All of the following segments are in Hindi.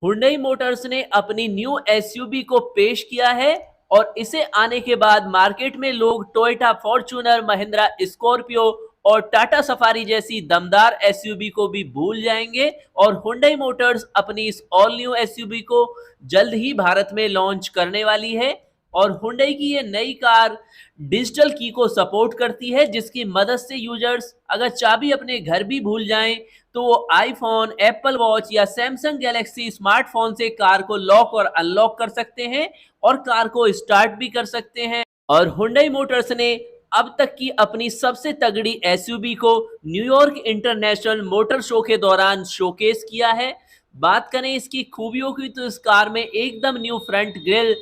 हुंडई मोटर्स ने अपनी न्यू एसयूवी को पेश किया है और इसे आने के बाद मार्केट में लोग टोयोटा फॉर्च्यूनर, महिंद्रा स्कॉर्पियो और टाटा सफारी जैसी दमदार एसयूवी को भी भूल जाएंगे और हुंडई मोटर्स अपनी इस ऑल न्यू एसयूवी को जल्द ही भारत में लॉन्च करने वाली है। और हुंडई की ये नई कार डिजिटल की को सपोर्ट करती है, जिसकी मदद से यूजर्स अगर चाबी अपने घर भी भूल जाएं तो वो आईफोन, एप्पल वॉच या सैमसंग गैलेक्सी स्मार्टफोन से कार को लॉक और अनलॉक कर सकते हैं और कार को स्टार्ट भी कर सकते हैं। और हुंडई मोटर्स ने अब तक की अपनी सबसे तगड़ी एसयूवी को न्यूयॉर्क इंटरनेशनल मोटर शो के दौरान शोकेस किया है। बात करें इसकी खूबियों की तो इस कार में एकदम new front grille,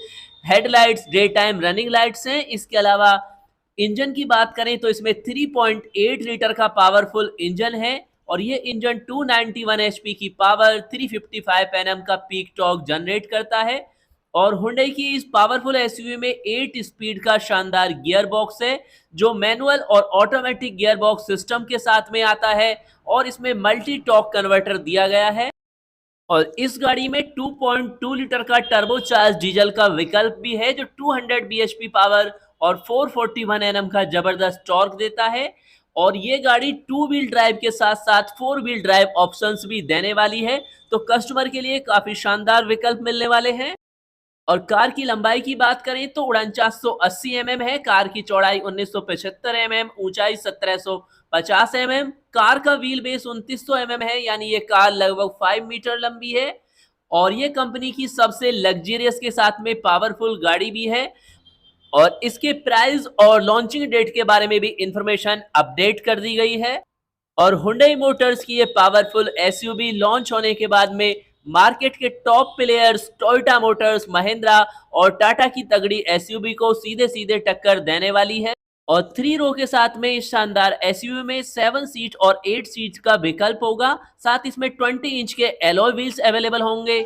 headlights, day time running lights हैं। इसके अलावा इंजन की बात करें तो इसमें 3.8 लीटर का पावरफुल इंजन है और ये इंजन 291 एचपी की पावर, 355 एनएम का पीक टॉर्क जनरेट करता है। और हुंडई की इस पावरफुल एसयूवी में 8 स्पीड का शानदार गियर बॉक्स है, जो मैनुअल और ऑटोमेटिक गियर बॉक्स सिस्टम के साथ में आता है और इसमें मल्टी टॉर्क कन्वर्टर दिया गया है। और इस गाड़ी में 2.2 लीटर का टर्बोचार्ज डीजल का विकल्प भी है, जो 200 bhp पावर और 441 एनएम का जबरदस्त टॉर्क देता है। और ये गाड़ी 2 व्हील ड्राइव के साथ साथ 4 व्हील ड्राइव ऑप्शंस भी देने वाली है, तो कस्टमर के लिए काफी शानदार विकल्प मिलने वाले हैं। और कार की लंबाई की बात करें तो 4980 mm है, कार की चौड़ाई 1975 mm, ऊंचाई 1750 mm, कार का व्हील बेस 2900 mm है, यानी ये कार लगभग 5 मीटर लंबी है और ये कंपनी की सबसे लग्जरियस के साथ में पावरफुल गाड़ी भी है। और इसके प्राइस और लॉन्चिंग डेट के बारे में भी इंफॉर्मेशन अपडेट कर दी गई है। और हुंडई मोटर्स की ये पावरफुल एसयूवी लॉन्च होने के बाद में मार्केट के top players Toyota Motors, Mahindra और टाटा की तगड़ी एसयूवी को सीधे सीधे टक्कर देने वाली है। और 3 रो के साथ में इस शानदार एसयूवी में 7 सीट और 8 सीट का विकल्प होगा, साथ इसमें 20 इंच के एलॉय व्हील्स अवेलेबल होंगे।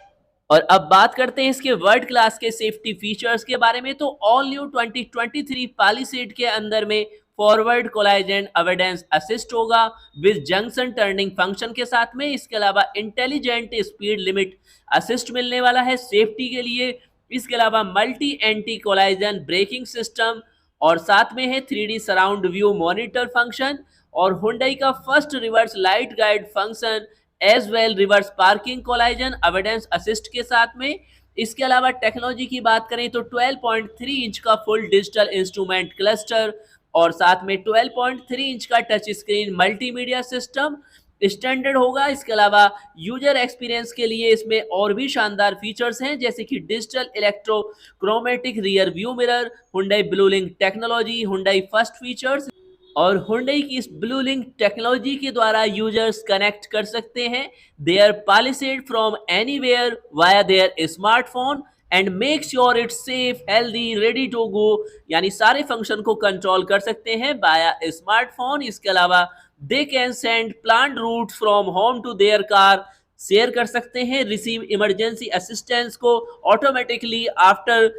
और अब बात करते हैं इसके वर्ल्ड क्लास के सेफ्टी फीचर्स के बारे में, तो ऑल न्यू 2023 पालिसेड के अंदर में फॉरवर्ड कोलाइजन अवॉइडेंस असिस्ट होगा विद जंक्शन टर्निंग फंक्शन के साथ में। इसके अलावा इंटेलिजेंट स्पीड लिमिट असिस्ट मिलने वाला है सेफ्टी के लिए। इसके अलावा multi anti collision braking system और साथ में है 3D surround view monitor function और हुंडई का first reverse light guide function as well reverse parking collision avoidance assist के साथ में। इसके अलावा टेक्नोलॉजी की बात करें तो 12.3 इंच का फुल डिजिटल इंस्ट्रूमेंट क्लस्टर और साथ में 12.3 इंच का touch screen multimedia system standard होगा। इसके अलावा यूजर एक्सपीरियंस के लिए इसमें और भी शानदार फीचर्स हैं, जैसे कि digital electrochromatic rear view mirror, Hyundai blue link technology, Hyundai first features. और हुंडई की इस ब्लू लिंक टेक्नोलॉजी के द्वारा यूजर्स कनेक्ट कर सकते हैं their Palisade from anywhere via their smartphone and make sure it's safe, healthy, ready to go, यानी सारे फंक्शन को कंट्रोल कर सकते हैं बाया स्मार्टफोन। इसके अलावा they can send plan route from home to their car, share कर सकते हैं, रिसीव इमरजेंसी असिस्टेंस को ऑटोमेटिकली आफ्टर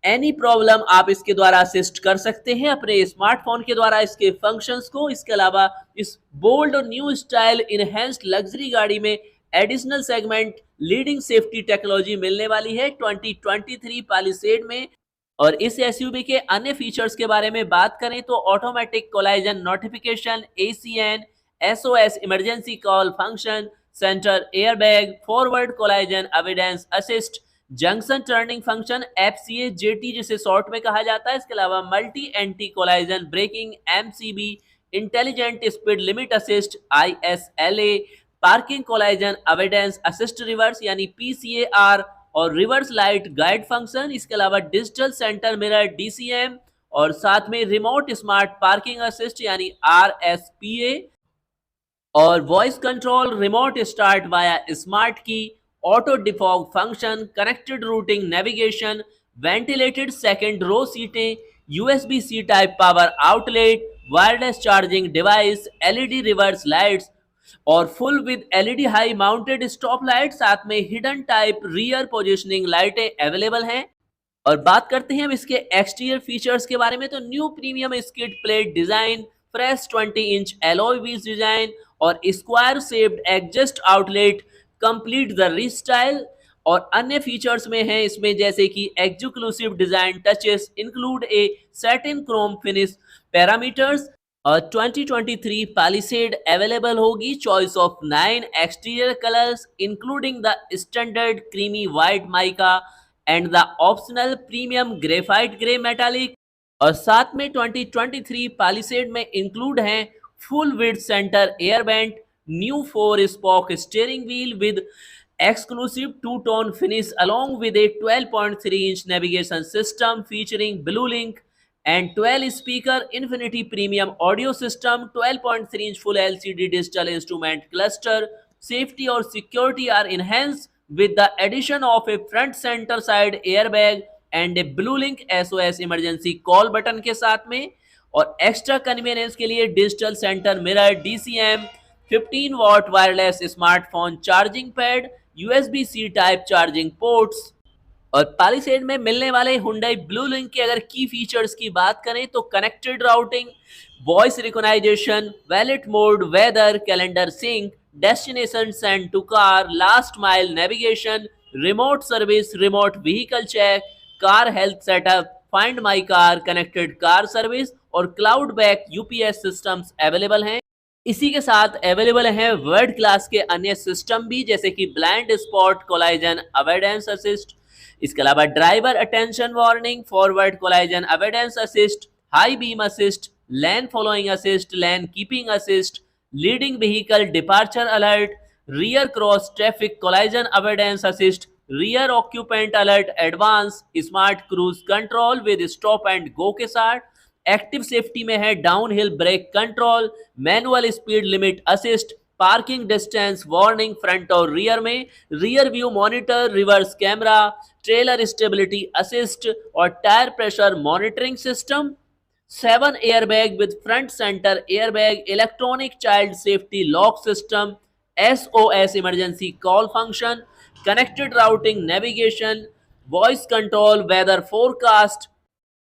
एनी प्रॉब्लम आप इसके द्वारा असिस्ट कर सकते हैं अपने स्मार्टफोन के द्वारा इसके फंक्शंस को। इसके अलावा इस बोल्ड और न्यू स्टाइल इनहेंस्ड लग्जरी गाड़ी में additional segment leading safety technology मिलने वाली है 2023 पालिसेड में। और इस एसयूवी के अन्य फीचर्स के बारे में बात करें तो automatic collision notification, ACN, SOS emergency call function, centre airbag, forward collision avoidance assist, junction turning function, FCA-JT जिसे शॉर्ट में कहा जाता है। इसके अलावा multi anti collision braking, MCB, intelligent speed limit assist, ISLA, parking collision avoidance assist reverse यानी PCAR और रिवर्स लाइट गाइड फंक्शन। इसके अलावा डिजिटल सेंटर मिरर, DCM और साथ में रिमोट स्मार्ट पार्किंग असिस्ट यानी RSPA और voice control, remote start via smart key, auto defog function, connected routing navigation, ventilated second row सीटें, USB-C type power outlet, wireless charging device, LED reverse lights और full with LED high mounted stop light, साथ में हिडन टाइप रियर पोजिशनिंग लाइटें अवेलेबल हैं। और बात करते हैं हम इसके एक्सटीरियर फीचर्स के बारे में, तो new premium skid plate design, fresh 20 inch alloy wheels design और square shaped exhaust outlet complete the restyle. और अन्य फीचर्स में है इसमें जैसे कि exclusive design touches include a satin chrome finish parameters. 2023 Palisade available होगी, choice of 9 exterior colours including the standard creamy white mica and the optional premium graphite grey metallic. और साथ में 2023 पैलिसेड में इंक्लूड हैं full width centre airbag, new 4 spoke steering wheel with exclusive two-tone finish along with a 12.3-inch navigation system featuring BlueLink and 12-speaker Infinity Premium audio system, 12.3-inch full LCD digital instrument cluster. Safety और security are enhanced with the addition of a front center side airbag and a BlueLink SOS emergency call button के साथ में। और एक्स्ट्रा कन्वीनियंस के लिए digital centre mirror, DCM, 15 what wireless smartphone charging pad, USB-C type charging ports. और पैलिसेड में मिलने वाले Hyundai BlueLink के अगर की फीचर्स की बात करें तो connected routing, voice recognition, valet mode, weather, calendar sync, destination send to car, last mile navigation, remote service, remote vehicle check, car health setup, find my car, connected car service और cloud back UPS systems available हैं। इसी के साथ अवेलेबल है वर्ल्ड क्लास के अन्य सिस्टम भी जैसे कि blind spot collision avoidance assist, इसके अलावा driver attention warning, forward collision avoidance assist, high beam assist, lane following assist, lane keeping assist, leading vehicle departure alert, rear cross traffic collision avoidance assist, rear occupant alert advance, smart cruise control with stop and go के साथ। एक्टिव सेफ्टी में है down hill brake control, manual speed limit assist, parking distance warning front और रियर में, rear view monitor, reverse camera, trailer stability assist और tyre pressure monitoring system. 7 airbag with front centre airbag, electronic child safety lock system, SOS emergency call function, connected routing, navigation, voice control, weather forecast.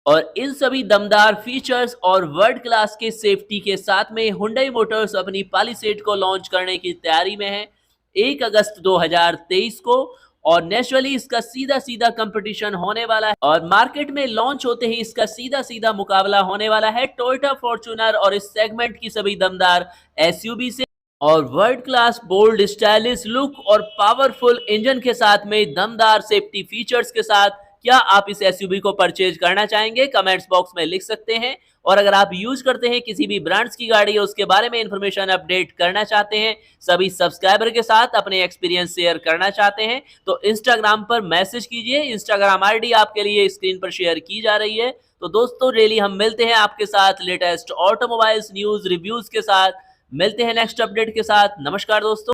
और इन सभी दमदार फीचर्स और वर्ल्ड क्लास के सेफ्टी के साथ में Hyundai मोटर्स अपनी पैलिसेड को लॉन्च करने की तैयारी में है 1 अगस्त 2023 को। और नेचुरली इसका सीधा सीधा कंपटीशन होने वाला है और मार्केट में लॉन्च होते ही इसका सीधा सीधा मुकाबला होने वाला है टोयोटा फॉर्च्यूनर और इस सेगमेंट की सभी दमदार SUV से। और world class bold stylish look और पावरफुल इंजन के साथ में दमदार सेफ्टी फीचर्स के साथ क्या आप इस SUV को परचेज करना चाहेंगे? कमेंट्स बॉक्स में लिख सकते हैं। और अगर आप यूज करते हैं किसी भी ब्रांड्स की गाड़ी है उसके बारे में इंफॉर्मेशन अपडेट करना चाहते हैं, सभी सब्सक्राइबर के साथ अपने एक्सपीरियंस शेयर करना चाहते हैं तो इंस्टाग्राम पर मैसेज कीजिए। इंस्टाग्राम ID आपके लिए स्क्रीन पर शेयर की जा रही है। तो दोस्तों डेली हम मिलते हैं आपके साथ लेटेस्ट ऑटोमोबाइल्स न्यूज रिव्यूज के साथ। मिलते हैं नेक्स्ट अपडेट के साथ। नमस्कार दोस्तों।